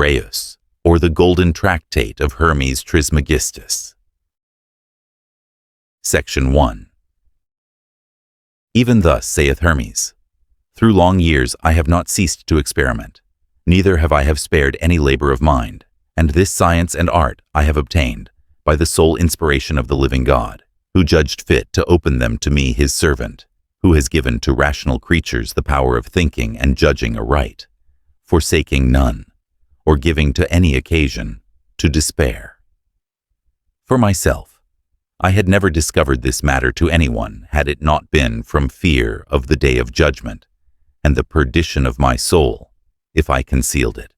Aureus, or the golden Tractate of Hermes Trismegistus. Section 1. Even thus saith Hermes, through long years I have not ceased to experiment, neither have I spared any labor of mind, and this science and art I have obtained by the sole inspiration of the living God, who judged fit to open them to me his servant, who has given to rational creatures the power of thinking and judging aright, forsaking none, or giving to any occasion to despair. For myself, I had never discovered this matter to anyone had it not been from fear of the day of judgment and the perdition of my soul, if I concealed it.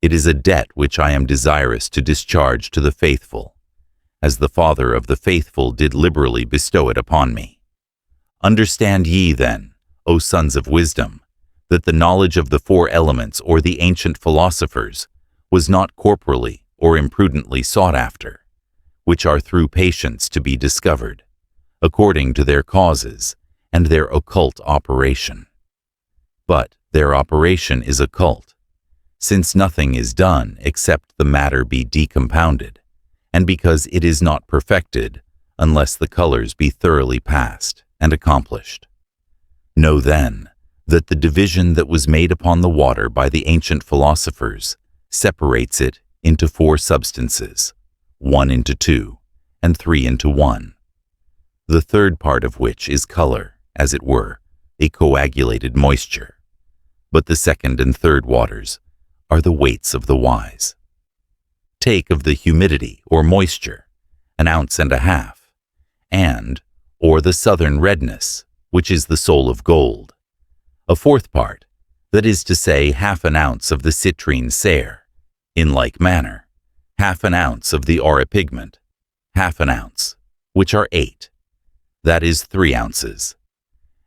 It is a debt which I am desirous to discharge to the faithful, as the Father of the faithful did liberally bestow it upon me. Understand ye then, O sons of wisdom, that the knowledge of the four elements or the ancient philosophers was not corporally or imprudently sought after, which are through patience to be discovered, according to their causes and their occult operation. But their operation is occult, since nothing is done except the matter be decompounded, and because it is not perfected unless the colors be thoroughly passed and accomplished. Know then that the division that was made upon the water by the ancient philosophers separates it into four substances, 1 into 2, and 3 into 1, the third part of which is color, as it were, a coagulated moisture, but the second and third waters are the weights of the wise. Take of the humidity or moisture, 1.5 ounces, and, or the southern redness, which is the soul of gold, a fourth part, that is to say 1/2 ounce of the citrine cere, in like manner, 1/2 ounce of the aura pigment, 1/2 ounce, which are 8, that is 3 ounces.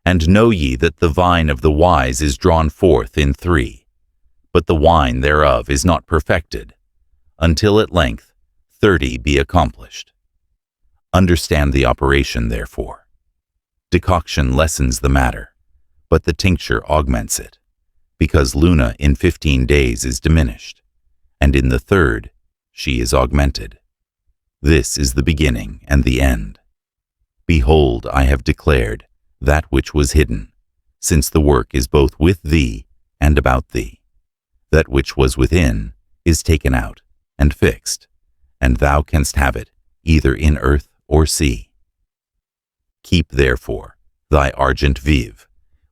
And know ye that the vine of the wise is drawn forth in 3, but the wine thereof is not perfected, until at length 30 be accomplished. Understand the operation, therefore. Decoction lessens the matter, but the tincture augments it, because Luna in 15 days is diminished, and in the 3rd she is augmented. This is the beginning and the end. Behold, I have declared that which was hidden, since the work is both with thee and about thee. That which was within is taken out and fixed, and thou canst have it either in earth or sea. Keep therefore thy argent vive,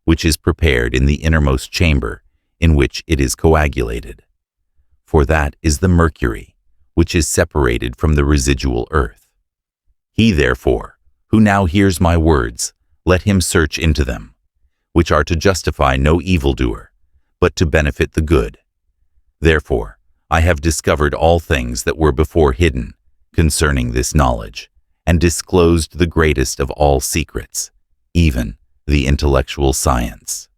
which is prepared in the innermost chamber in which it is coagulated. For that is the mercury, which is separated from the residual earth. He therefore, who now hears my words, let him search into them, which are to justify no evildoer, but to benefit the good. Therefore, I have discovered all things that were before hidden concerning this knowledge, and disclosed the greatest of all secrets, even the intellectual science.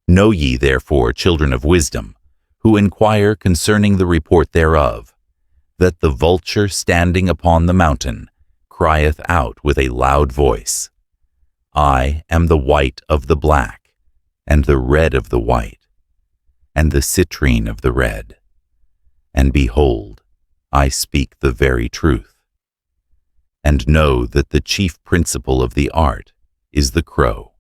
Know ye therefore, children of wisdom, who inquire concerning the report thereof, that the vulture standing upon the mountain crieth out with a loud voice, I am the white of the black, and the red of the white, and the citrine of the red. And behold, I speak the very truth. And know that the chief principle of the art is the crow,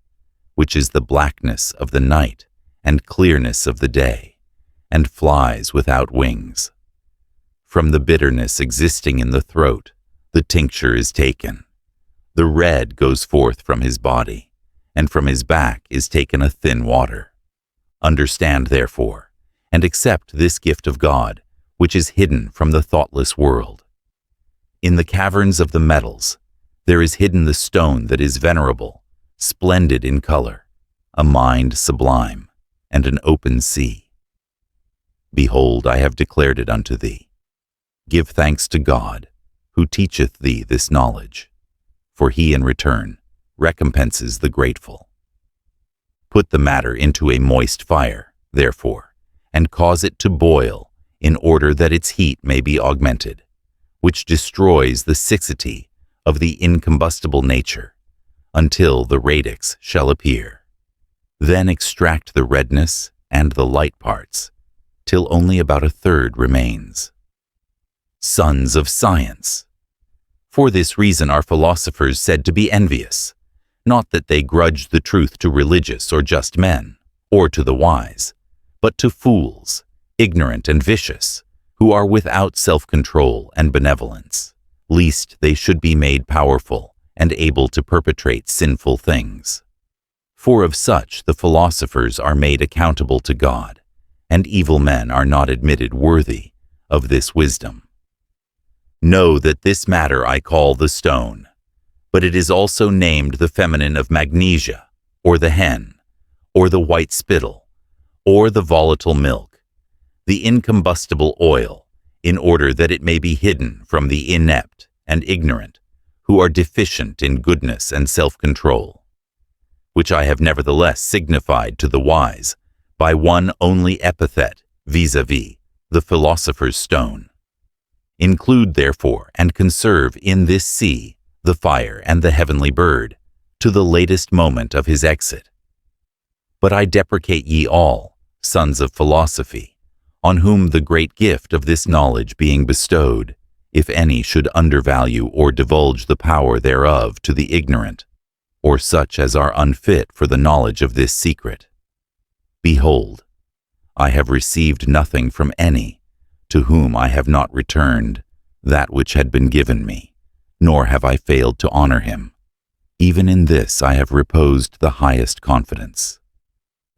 which is the blackness of the night and clearness of the day, and flies without wings. From the bitterness existing in the throat, the tincture is taken. The red goes forth from his body, and from his back is taken a thin water. Understand, therefore, and accept this gift of God, which is hidden from the thoughtless world. In the caverns of the metals, there is hidden the stone that is venerable, splendid in color, a mind sublime, and an open sea. Behold, I have declared it unto thee. Give thanks to God, who teacheth thee this knowledge, for he in return recompenses the grateful. Put the matter into a moist fire, therefore, and cause it to boil, in order that its heat may be augmented, which destroys the siccity of the incombustible nature, until the radix shall appear. Then extract the redness and the light parts, till only about a third remains. Sons of science. For this reason are philosophers said to be envious, not that they grudge the truth to religious or just men, or to the wise, but to fools, ignorant and vicious, who are without self-control and benevolence, lest they should be made powerful and able to perpetrate sinful things. For of such the philosophers are made accountable to God, and evil men are not admitted worthy of this wisdom. Know that this matter I call the stone, but it is also named the feminine of magnesia, or the hen, or the white spittle, or the volatile milk, the incombustible oil, in order that it may be hidden from the inept and ignorant, who are deficient in goodness and self-control, which I have nevertheless signified to the wise by one only epithet, vis-a-vis, the philosopher's stone. Include, therefore, and conserve in this sea the fire and the heavenly bird, to the latest moment of his exit. But I deprecate ye all, sons of philosophy, on whom the great gift of this knowledge being bestowed, if any should undervalue or divulge the power thereof to the ignorant, or such as are unfit for the knowledge of this secret. Behold, I have received nothing from any, to whom I have not returned that which had been given me, nor have I failed to honor him. Even in this I have reposed the highest confidence.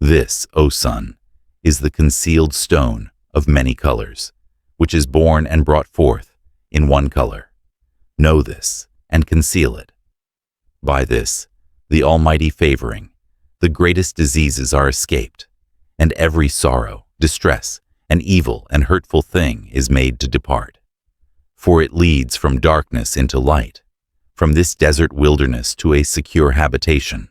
This, O son, is the concealed stone of many colors, which is born and brought forth in one color. Know this, and conceal it. By this, the Almighty favoring, the greatest diseases are escaped, and every sorrow, distress, and evil and hurtful thing is made to depart. For it leads from darkness into light, from this desert wilderness to a secure habitation,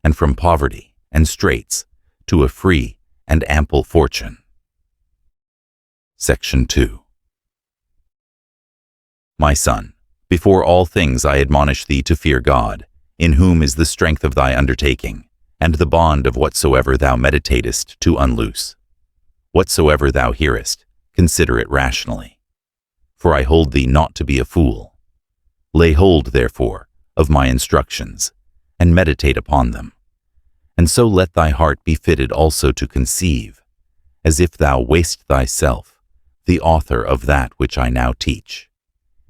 and from poverty and straits to a free and ample fortune. Section 2. My son, before all things I admonish thee to fear God, in whom is the strength of thy undertaking, and the bond of whatsoever thou meditatest to unloose. Whatsoever thou hearest, consider it rationally. For I hold thee not to be a fool. Lay hold, therefore, of my instructions, and meditate upon them. And so let thy heart be fitted also to conceive, as if thou waste thyself, the author of that which I now teach.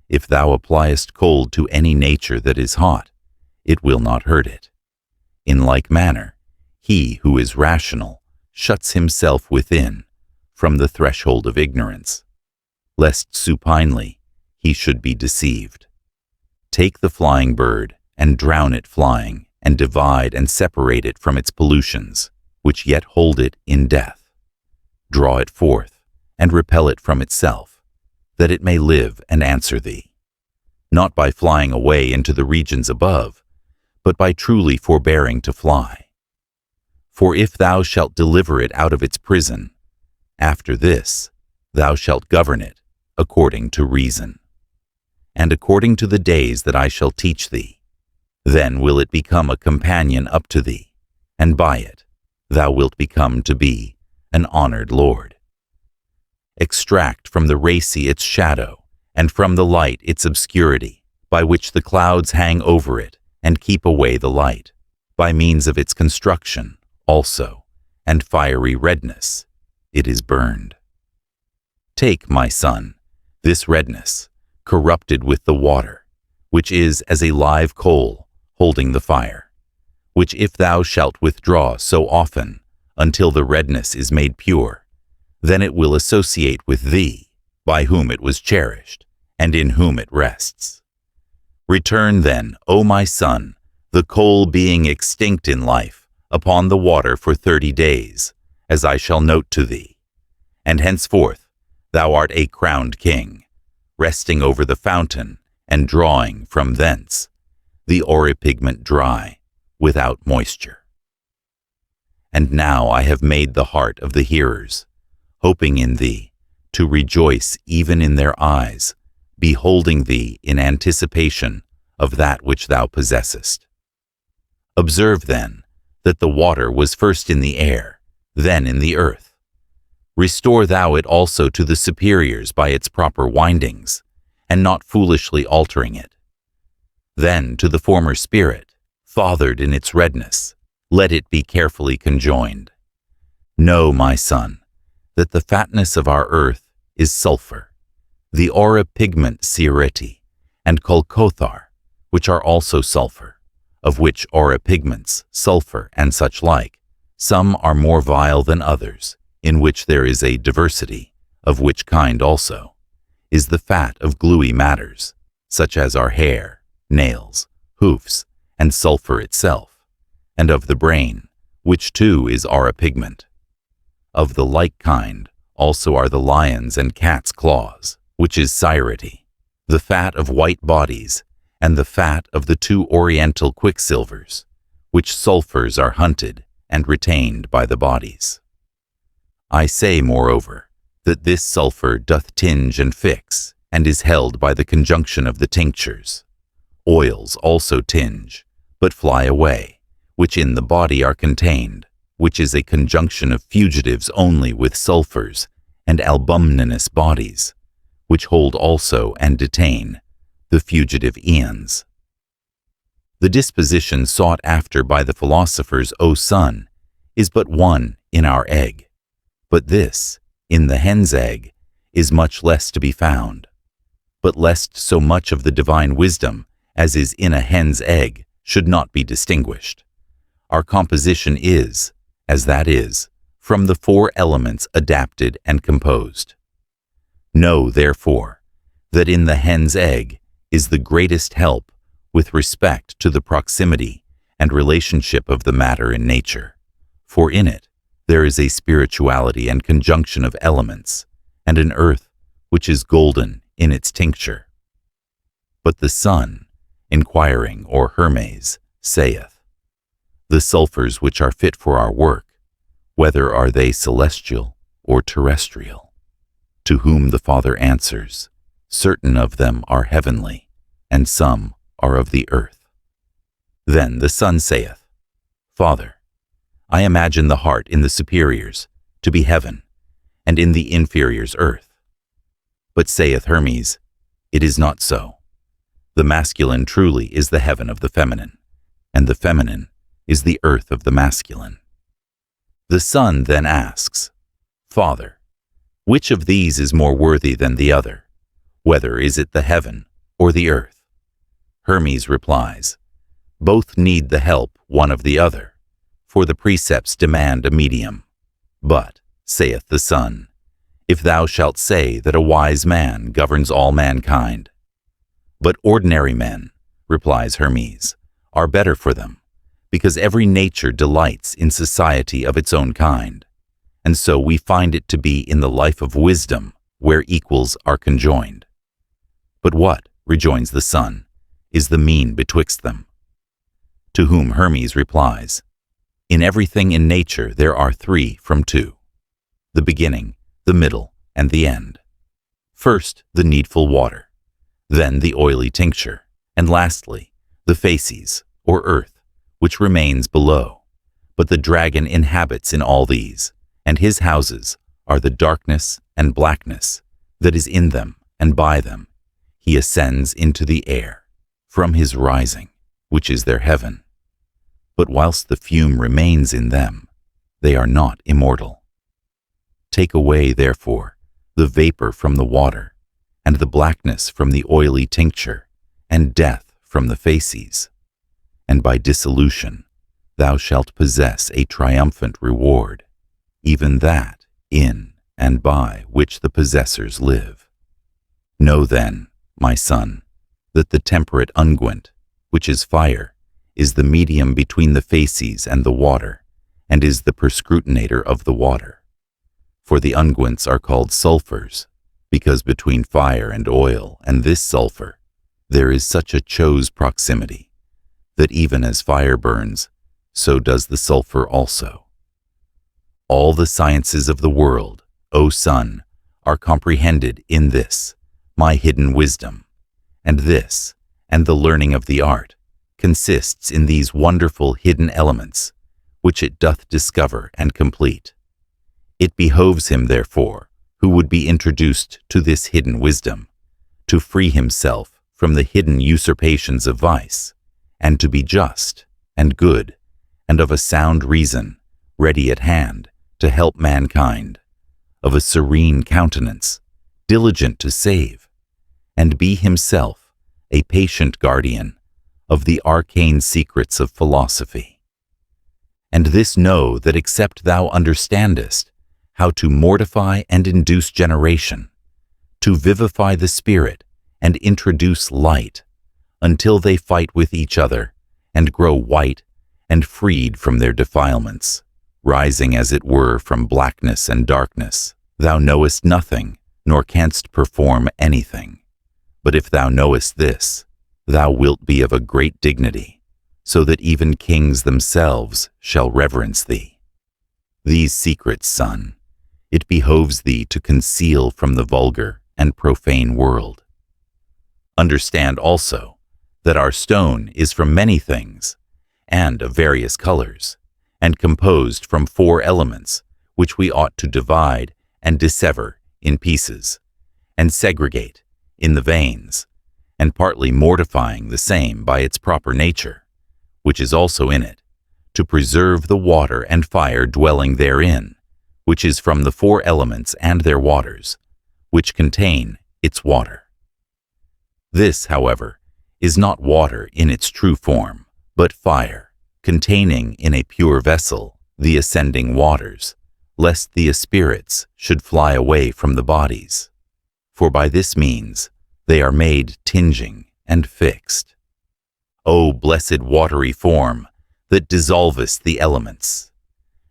If thou appliest cold to any nature that is hot, it will not hurt it. In like manner, he who is rational shuts himself within from the threshold of ignorance, lest supinely he should be deceived. Take the flying bird and drown it flying, and divide and separate it from its pollutions, which yet hold it in death. Draw it forth, and repel it from itself, that it may live and answer thee, not by flying away into the regions above, but by truly forbearing to fly. For if thou shalt deliver it out of its prison, after this thou shalt govern it according to reason, and according to the days that I shall teach thee. Then will it become a companion up to thee, and by it thou wilt become to be an honored lord. Extract from the racy its shadow, and from the light its obscurity, by which the clouds hang over it, and keep away the light, by means of its construction also, and fiery redness, it is burned. Take, my son, this redness, corrupted with the water, which is as a live coal holding the fire, which if thou shalt withdraw so often until the redness is made pure, then it will associate with thee, by whom it was cherished, and in whom it rests. Return then, O my son, the coal being extinct in life, upon the water for 30 days, as I shall note to thee. And henceforth thou art a crowned king, resting over the fountain, and drawing from thence the auripigment dry, without moisture. And now I have made the heart of the hearers, hoping in thee, to rejoice even in their eyes, beholding thee in anticipation of that which thou possessest. Observe then that the water was first in the air, then in the earth. Restore thou it also to the superiors by its proper windings, and not foolishly altering it. Then to the former spirit, fathered in its redness, let it be carefully conjoined. Know, my son, that the fatness of our earth is sulfur, the aura pigment Siereti, and Kolkothar, which are also sulfur, of which aura pigments, sulfur, and such like, some are more vile than others, in which there is a diversity, of which kind also is the fat of gluey matters, such as our hair, nails, hoofs, and sulfur itself, and of the brain, which too is aura pigment. Of the like kind also are the lion's and cat's claws, which is Siereti, the fat of white bodies, and the fat of the two oriental quicksilvers, which sulfurs are hunted and retained by the bodies. I say, moreover, that this sulfur doth tinge and fix, and is held by the conjunction of the tinctures. Oils also tinge, but fly away, which in the body are contained, which is a conjunction of fugitives only with sulfurs and albuminous bodies, which hold also and detain the fugitive aeons. The disposition sought after by the philosophers, O son, is but one in our egg, but this, in the hen's egg, is much less to be found. But lest so much of the divine wisdom as is in a hen's egg should not be distinguished, our composition is, as that is, from the four elements adapted and composed. Know, therefore, that in the hen's egg is the greatest help with respect to the proximity and relationship of the matter in nature, for in it there is a spirituality and conjunction of elements, and an earth which is golden in its tincture. But the sun, inquiring, or Hermes, saith, the sulfurs which are fit for our work, whether are they celestial or terrestrial? To whom the Father answers, certain of them are heavenly, and some are of the earth. Then the Son saith, Father, I imagine the heart in the superiors to be heaven, and in the inferiors earth. But saith Hermes, it is not so. The masculine truly is the heaven of the feminine, and the feminine is the earth of the masculine. The Son then asks, Father, which of these is more worthy than the other? Whether is it the heaven or the earth? Hermes replies, both need the help one of the other, for the precepts demand a medium. But, saith the Son, if thou shalt say that a wise man governs all mankind. But ordinary men, replies Hermes, are better for them, because every nature delights in society of its own kind, and so we find it to be in the life of wisdom where equals are conjoined. But what, rejoins the Son, is the mean betwixt them? To whom Hermes replies, in everything in nature there are three from two, the beginning, the middle, and the end. First, the needful water, then the oily tincture, and lastly, the facies, or earth, which remains below. But the dragon inhabits in all these, and his houses are the darkness and blackness that is in them and by them. He ascends into the air, from his rising, which is their heaven. But whilst the fume remains in them, they are not immortal. Take away, therefore, the vapor from the water, and the blackness from the oily tincture, and death from the facies, and by dissolution thou shalt possess a triumphant reward, even that in and by which the possessors live. Know then, my son, that the temperate unguent, which is fire, is the medium between the facies and the water, and is the perscrutinator of the water. For the unguents are called sulfurs, because between fire and oil and this sulfur there is such a chose proximity, that even as fire burns, so does the sulfur also. All the sciences of the world, O Son, are comprehended in this, my hidden wisdom, and this, and the learning of the art, consists in these wonderful hidden elements, which it doth discover and complete. It behoves him, therefore, who would be introduced to this hidden wisdom, to free himself from the hidden usurpations of vice, and to be just and good, and of a sound reason, ready at hand to help mankind, of a serene countenance, diligent to save, and be himself a patient guardian of the arcane secrets of philosophy. And this know that except thou understandest how to mortify and induce generation, to vivify the spirit and introduce light, until they fight with each other and grow white and freed from their defilements, rising as it were from blackness and darkness, thou knowest nothing, nor canst perform anything. But if thou knowest this, thou wilt be of a great dignity, so that even kings themselves shall reverence thee. These secrets, son, it behoves thee to conceal from the vulgar and profane world. Understand also that our stone is from many things, and of various colors, and composed from 4 elements, which we ought to divide and dissever in pieces, and segregate in the veins, and partly mortifying the same by its proper nature, which is also in it, to preserve the water and fire dwelling therein, which is from the 4 elements and their waters, which contain its water. This, however, is not water in its true form, but fire, containing in a pure vessel the ascending waters, lest the spirits should fly away from the bodies. For by this means they are made tinging and fixed. O blessed watery form, that dissolvest the elements!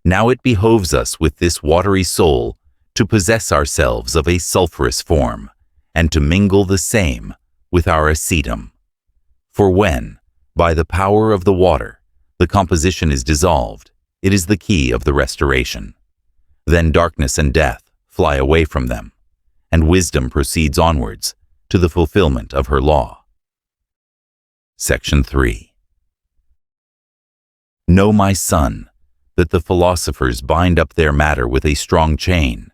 Now it behoves us with this watery soul to possess ourselves of a sulphurous form, and to mingle the same with our acetum. For when, by the power of the water, the composition is dissolved, it is the key of the restoration. Then darkness and death fly away from them, and wisdom proceeds onwards to the fulfillment of her law. Section 3. Know, my son, that the philosophers bind up their matter with a strong chain,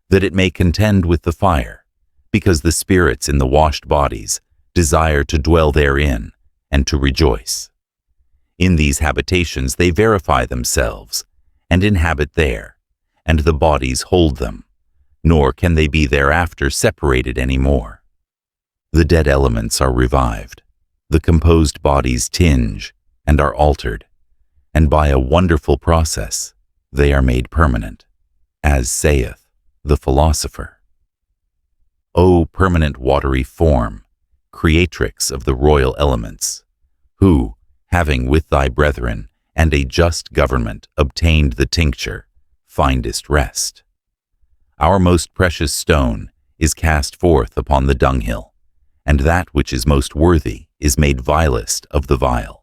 that it may contend with the fire, because the spirits in the washed bodies desire to dwell therein and to rejoice. In these habitations they verify themselves, and inhabit there, and the bodies hold them, nor can they be thereafter separated any more. The dead elements are revived, the composed bodies tinge and are altered, and by a wonderful process they are made permanent, as saith the Philosopher. O permanent watery form, creatrix of the royal elements, who, having with thy brethren and a just government obtained the tincture, findest rest. Our most precious stone is cast forth upon the dunghill, and that which is most worthy is made vilest of the vile.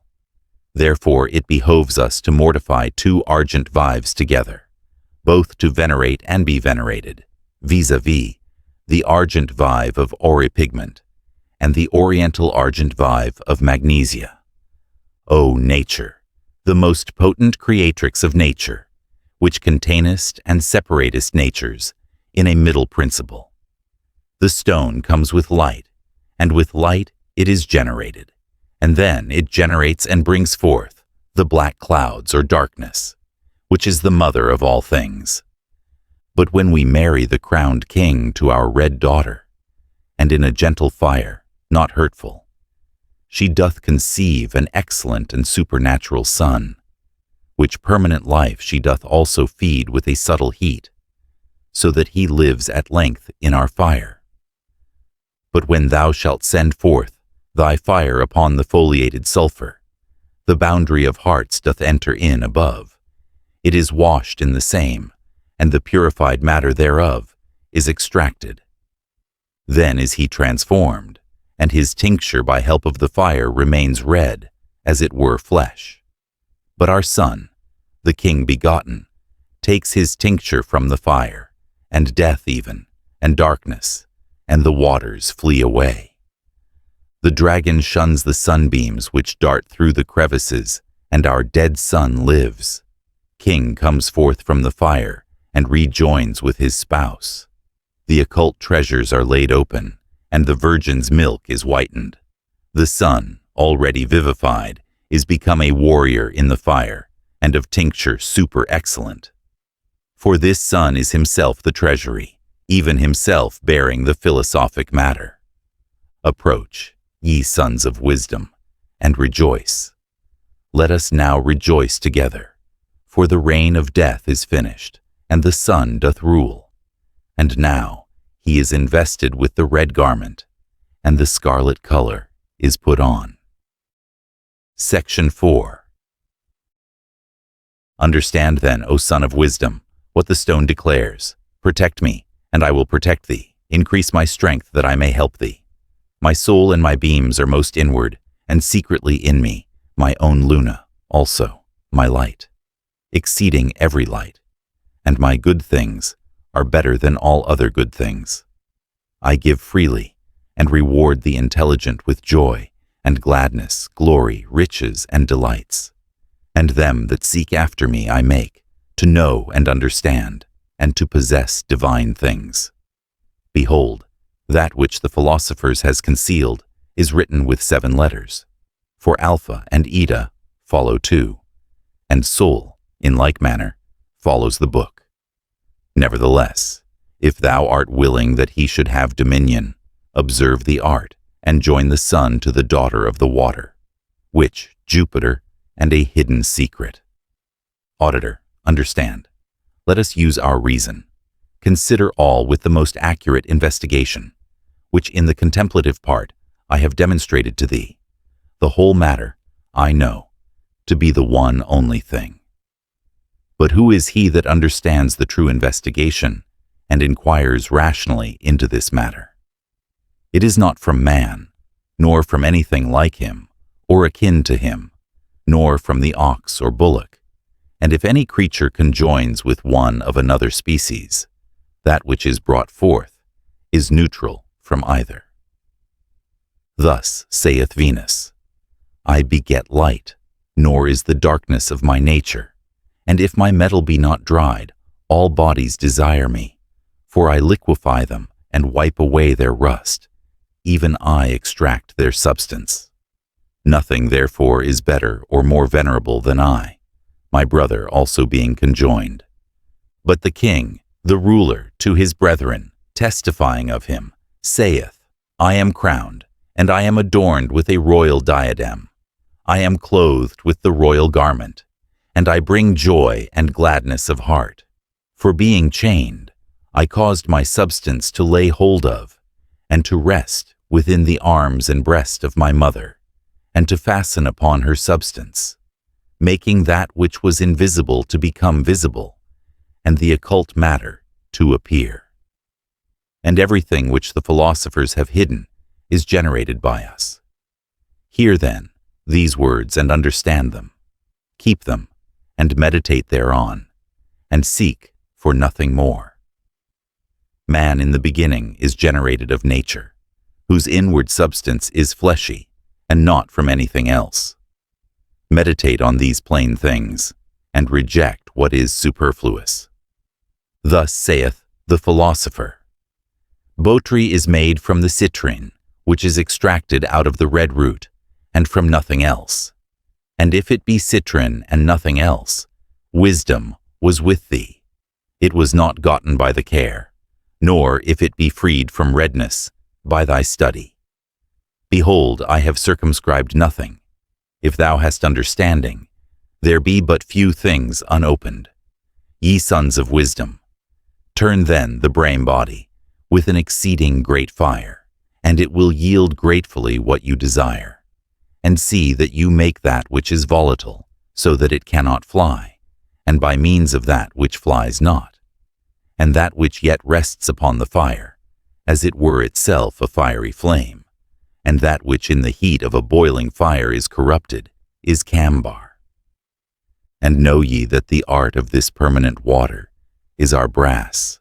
Therefore it behoves us to mortify 2 argent vives together, both to venerate and be venerated, vis-a-vis the argent vive of auripigment, and the oriental argent vive of magnesia. O nature, the most potent creatrix of nature, which containest and separatest natures in a middle principle. The stone comes with light, and with light it is generated, and then it generates and brings forth the black clouds or darkness, which is the mother of all things. But when we marry the crowned king to our red daughter, and in a gentle fire, not hurtful, she doth conceive an excellent and supernatural son, which permanent life she doth also feed with a subtle heat, so that he lives at length in our fire. But when thou shalt send forth thy fire upon the foliated sulphur, the boundary of hearts doth enter in above. It is washed in the same, and the purified matter thereof is extracted. Then is he transformed, and his tincture by help of the fire remains red, as it were flesh. But our son, the king begotten, takes his tincture from the fire, and death even, and darkness, and the waters flee away. The dragon shuns the sunbeams which dart through the crevices, and our dead son lives. King comes forth from the fire, and rejoins with his spouse. The occult treasures are laid open, and the virgin's milk is whitened. The sun, already vivified, is become a warrior in the fire, and of tincture super excellent. For this sun is himself the treasury, even himself bearing the philosophic matter. Approach, ye sons of wisdom, and rejoice. Let us now rejoice together, for the reign of death is finished, and the sun doth rule. And now he is invested with the red garment, and the scarlet color is put on. Section 4. Understand then, O son of wisdom, what the stone declares. Protect me, and I will protect thee. Increase my strength that I may help thee. My soul and my beams are most inward, and secretly in me, my own Luna, also, my light, exceeding every light. And my good things are better than all other good things. I give freely, and reward the intelligent with joy, and gladness, glory, riches, and delights. And them that seek after me I make, to know and understand, and to possess divine things. Behold, that which the philosophers has concealed is written with 7 letters. For Alpha and Eta follow 2, and Sol, in like manner, follows the book. Nevertheless, if thou art willing that he should have dominion, observe the art, and join the sun to the daughter of the water, which, Jupiter, and a hidden secret. Auditor, understand. Let us use our reason. Consider all with the most accurate investigation, which in the contemplative part I have demonstrated to thee. The whole matter I know to be the one only thing. But who is he that understands the true investigation and inquires rationally into this matter? It is not from man, nor from anything like him, or akin to him, nor from the ox or bullock. And if any creature conjoins with one of another species, that which is brought forth is neutral from either. Thus saith Venus, I beget light, nor is the darkness of my nature. And if my metal be not dried, all bodies desire me, for I liquefy them and wipe away their rust. Even I extract their substance. Nothing, therefore, is better or more venerable than I, my brother also being conjoined. But the king, the ruler, to his brethren, testifying of him, saith, I am crowned, and I am adorned with a royal diadem. I am clothed with the royal garment, and I bring joy and gladness of heart. For being chained, I caused my substance to lay hold of, and to rest within the arms and breast of my mother, and to fasten upon her substance, making that which was invisible to become visible, and the occult matter to appear. And everything which the philosophers have hidden is generated by us. Hear then these words and understand them. Keep them and meditate thereon, and seek for nothing more. Man in the beginning is generated of nature, whose inward substance is fleshy, and not from anything else. Meditate on these plain things, and reject what is superfluous. Thus saith the Philosopher, Botry is made from the citrine, which is extracted out of the red root, and from nothing else. And if it be citrin and nothing else, wisdom was with thee. It was not gotten by the care, nor if it be freed from redness, by thy study. Behold, I have circumscribed nothing. If thou hast understanding, there be but few things unopened. Ye sons of wisdom, turn then the brain body with an exceeding great fire, and it will yield gratefully what you desire. And see that you make that which is volatile, so that it cannot fly, and by means of that which flies not, and that which yet rests upon the fire, as it were itself a fiery flame, and that which in the heat of a boiling fire is corrupted, is cambar. And know ye that the art of this permanent water is our brass,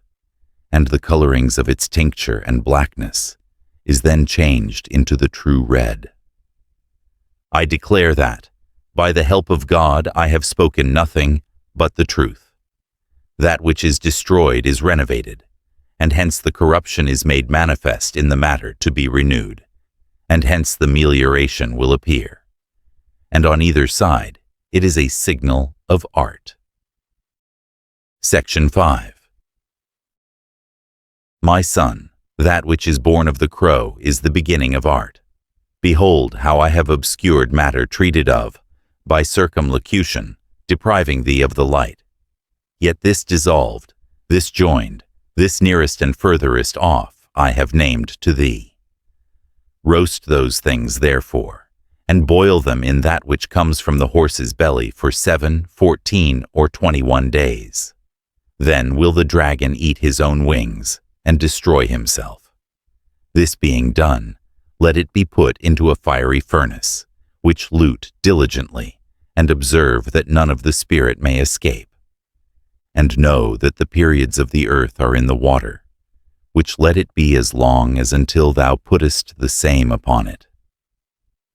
and the colorings of its tincture and blackness is then changed into the true red. I declare that, by the help of God, I have spoken nothing but the truth. That which is destroyed is renovated, and hence the corruption is made manifest in the matter to be renewed, and hence the melioration will appear. And on either side, it is a signal of art. Section 5. My son, that which is born of the crow is the beginning of art. Behold how I have obscured matter treated of, by circumlocution, depriving thee of the light. Yet this dissolved, this joined, this nearest and furthest off, I have named to thee. Roast those things, therefore, and boil them in that which comes from the horse's belly for 7, 14, or 21 days. Then will the dragon eat his own wings, and destroy himself. This being done, let it be put into a fiery furnace, which lute diligently, and observe that none of the spirit may escape. And know that the periods of the earth are in the water, which let it be as long as until thou puttest the same upon it.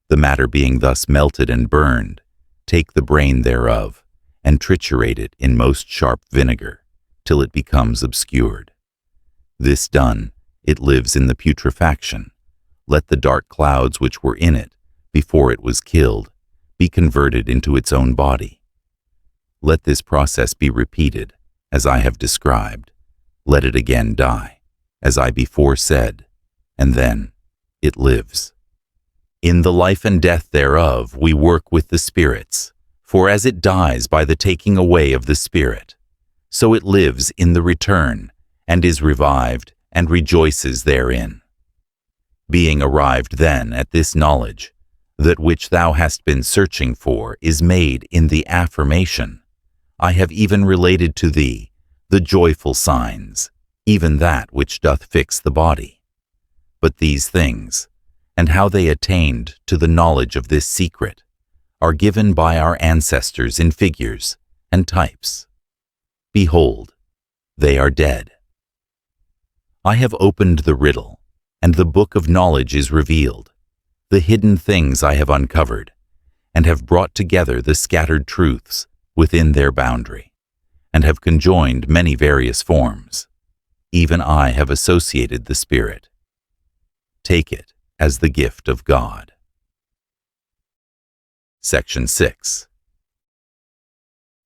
The matter being thus melted and burned, take the brain thereof, and triturate it in most sharp vinegar, till it becomes obscured. This done, it lives in the putrefaction. Let the dark clouds which were in it, before it was killed, be converted into its own body. Let this process be repeated, as I have described. Let it again die, as I before said, and then it lives. In the life and death thereof we work with the spirits, for as it dies by the taking away of the spirit, so it lives in the return, and is revived, and rejoices therein. Being arrived then at this knowledge, that which thou hast been searching for is made in the affirmation, I have even related to thee the joyful signs, even that which doth fix the body. But these things, and how they attained to the knowledge of this secret, are given by our ancestors in figures and types. Behold, they are dead. I have opened the riddle, and the book of knowledge is revealed. The hidden things I have uncovered, and have brought together the scattered truths within their boundary, and have conjoined many various forms. Even I have associated the Spirit. Take it as the gift of God. Section 6.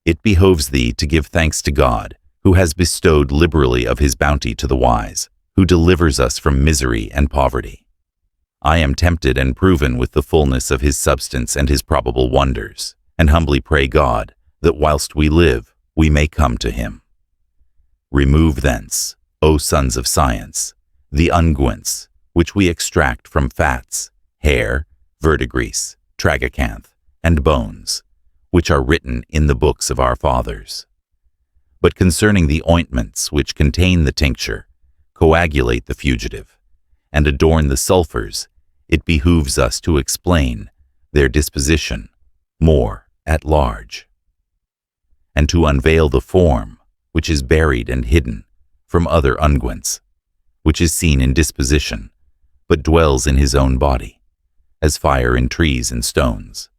It behoves thee to give thanks to God, who has bestowed liberally of his bounty to the wise, who delivers us from misery and poverty. I am tempted and proven with the fullness of his substance and his probable wonders, and humbly pray God, that whilst we live, we may come to him. Remove thence, O sons of science, the unguents, which we extract from fats, hair, verdigris, tragacanth, and bones, which are written in the books of our fathers. But concerning the ointments which contain the tincture, coagulate the fugitive, and adorn the sulfurs, it behooves us to explain their disposition more at large, and to unveil the form which is buried and hidden from other unguents, which is seen in disposition, but dwells in his own body, as fire in trees and stones,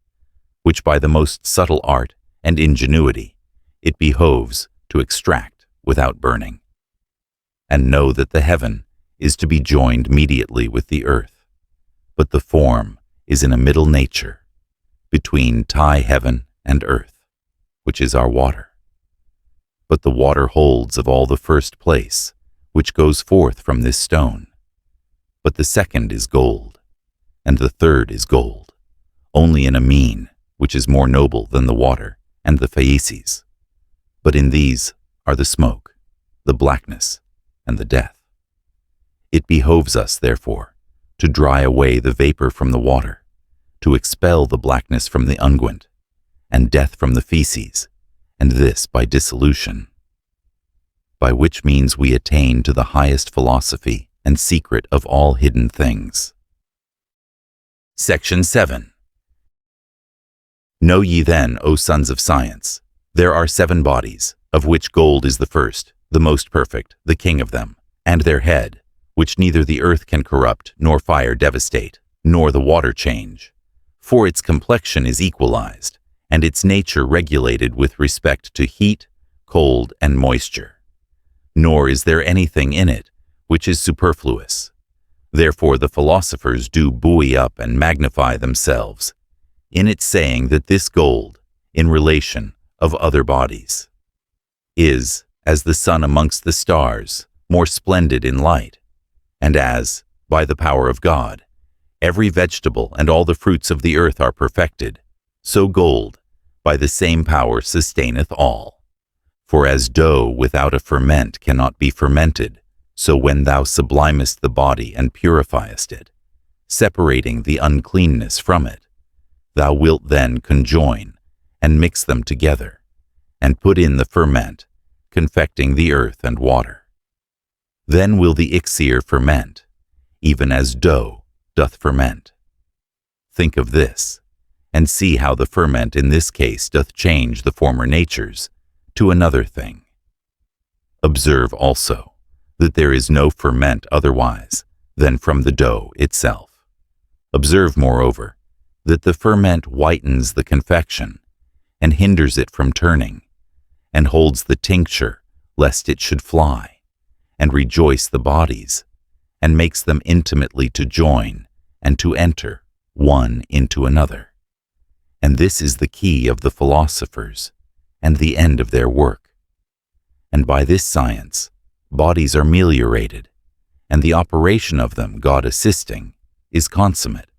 which by the most subtle art and ingenuity it behoves to extract without burning. And know that the heaven is to be joined mediately with the earth, but the form is in a middle nature, between tie heaven and earth, which is our water. But the water holds of all the first place, which goes forth from this stone. But the second is gold, and the third is gold, only in a mean, which is more noble than the water and the faeces. But in these are the smoke, the blackness, and the death. It behoves us, therefore, to dry away the vapor from the water, to expel the blackness from the unguent, and death from the feces, and this by dissolution, by which means we attain to the highest philosophy and secret of all hidden things. Section 7. Know ye then, O sons of science, there are 7 bodies, of which gold is the first, the most perfect, the king of them, and their head, which neither the earth can corrupt, nor fire devastate, nor the water change. For its complexion is equalized, and its nature regulated with respect to heat, cold, and moisture. Nor is there anything in it which is superfluous. Therefore the philosophers do buoy up and magnify themselves, in it saying that this gold, in relation of other bodies, is, as the sun amongst the stars, more splendid in light, and as, by the power of God, every vegetable and all the fruits of the earth are perfected, so gold, by the same power, sustaineth all. For as dough without a ferment cannot be fermented, so when thou sublimest the body and purifiest it, separating the uncleanness from it, thou wilt then conjoin and mix them together, and put in the ferment, confecting the earth and water. Then will the elixir ferment, even as dough doth ferment. Think of this, and see how the ferment in this case doth change the former natures to another thing. Observe also that there is no ferment otherwise than from the dough itself. Observe, moreover, that the ferment whitens the confection, and hinders it from turning, and holds the tincture lest it should fly, and rejoice the bodies, and makes them intimately to join and to enter one into another. And this is the key of the philosophers, and the end of their work. And by this science, bodies are meliorated, and the operation of them, God assisting, is consummate.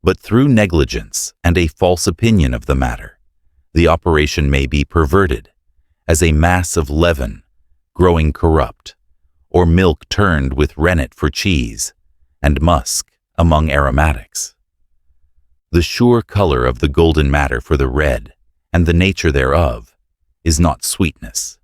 But through negligence and a false opinion of the matter, the operation may be perverted, as a mass of leaven growing corrupt, or milk turned with rennet for cheese, and musk among aromatics. The sure color of the golden matter for the red, and the nature thereof, is not sweetness.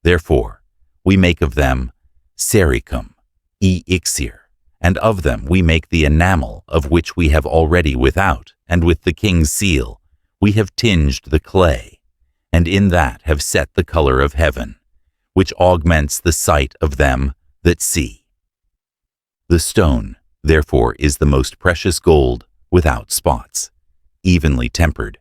Therefore, we make of them sericum, elixir, and of them we make the enamel, of which we have already without, and with the king's seal, we have tinged the clay, and in that have set the color of heaven, which augments the sight of them that see. The stone, therefore, is the most precious gold without spots, evenly tempered,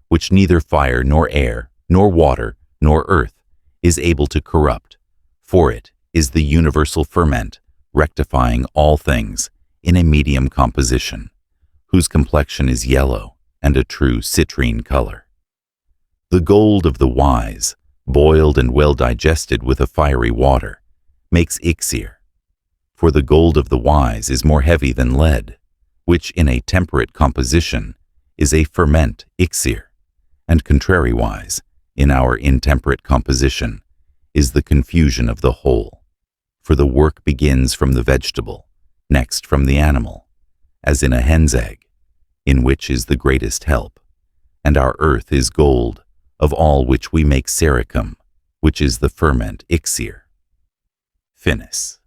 which neither fire nor air, nor water, nor earth is able to corrupt, for it is the universal ferment, rectifying all things in a medium composition, whose complexion is yellow and a true citrine color. The gold of the wise, boiled and well digested with a fiery water, makes elixir. For the gold of the wise is more heavy than lead, which in a temperate composition is a ferment elixir, and contrariwise, in our intemperate composition, is the confusion of the whole. For the work begins from the vegetable, next from the animal, as in a hen's egg, in which is the greatest help, and our earth is gold, of all which we make sericum, which is the ferment elixir. Finis.